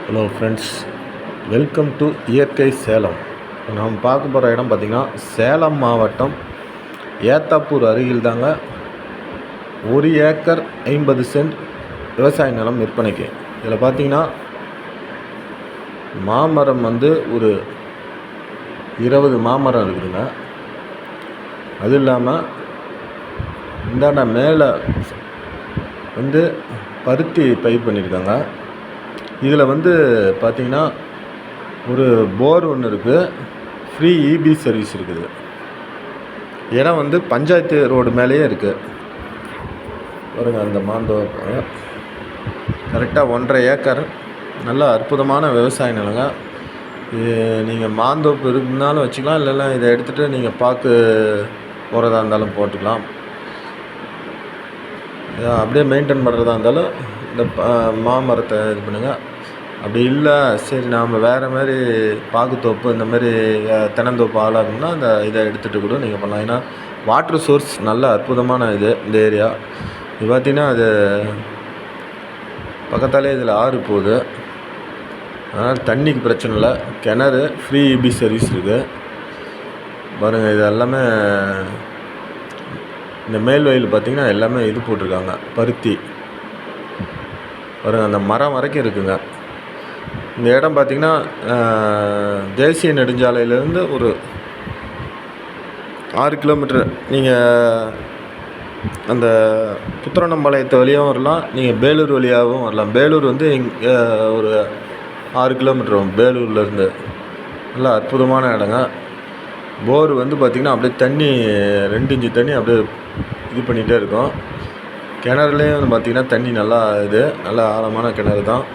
Hello friends, welcome to இயற்கை சேலம். நாம் பார்க்க போகிற இடம் பார்த்திங்கன்னா சேலம் மாவட்டம் ஏத்தாப்பூர் அருகில் தாங்க 1 ஏக்கர் 50 சென்ட் விவசாய நிலம் விற்பனைக்கு. இதில் பார்த்திங்கன்னா மாமரம் ஒரு 20 மாமரம் இருக்குதுங்க. அது இல்லாமல் இந்தாண்ட மேலே பருத்தி பயிர் பண்ணியிருக்காங்க. இதில் பார்த்திங்கன்னா ஒரு போர் ஒன்று இருக்குது, ஃப்ரீ இபி சர்வீஸ் இருக்குது. இடம் பஞ்சாயத்து ரோடு மேலேயே இருக்குது. பாருங்கள், அந்த மாந்தோப்பு கரெக்டாக 1.5 ஏக்கர் நல்ல அற்புதமான விவசாய நிலங்க. இது நீங்கள் மாந்தோப்பு இருந்தாலும் வச்சுக்கலாம், இல்லைன்னா இதை எடுத்துகிட்டு நீங்கள் பார்க்க போகிறதா இருந்தாலும் போட்டுக்கலாம். அப்படியே மெயின்டைன் பண்ணுறதா இருந்தாலும் இந்த மாமரத்தை இது பண்ணுங்கள். அப்படி இல்லை, சரி நாம் வேறு மாதிரி பாக்குத்தோப்பு இந்த மாதிரி தென்னந்தோப்பு ஆளாகணும்னா இதை எடுத்துகிட்டு கூட நீங்கள் பண்ணலாம். ஏன்னா வாட்ரு சோர்ஸ் நல்ல அற்புதமான இந்த ஏரியா. இது பார்த்திங்கன்னா அது பக்கத்தாலே இதில் ஆறு போகுது, அதனால் தண்ணிக்கு பிரச்சனை இல்லை. கிணறு, ஃப்ரீ இபி சர்வீஸ் இருக்குது. பாருங்கள், இது எல்லாமே இந்த மேல் வயல் பார்த்திங்கன்னா எல்லாமே இது போட்டிருக்காங்க, பருத்தி. பாருங்கள், அந்த மரம் வரைக்கும் இருக்குங்க. இந்த இடம் பார்த்திங்கன்னா தேசிய நெடுஞ்சாலையிலேருந்து ஒரு 6 கிலோமீட்டர். நீங்கள் அந்த புத்திரனம்பாளையத்து வழியாகவும் வரலாம், நீங்கள் பேலூர் வழியாகவும் வரலாம். பேலூர் ஒரு 6 கிலோமீட்டர் வரும் பேலூர்லேருந்து. நல்லா அற்புதமான இடங்க. போர் பார்த்திங்கன்னா அப்படியே தண்ணி 2 இன்ச்சு தண்ணி அப்படியே இது பண்ணிகிட்டே இருக்கும். கிணறுலேயும் பார்த்திங்கன்னா தண்ணி நல்லா ஆழமான கிணறு தான்.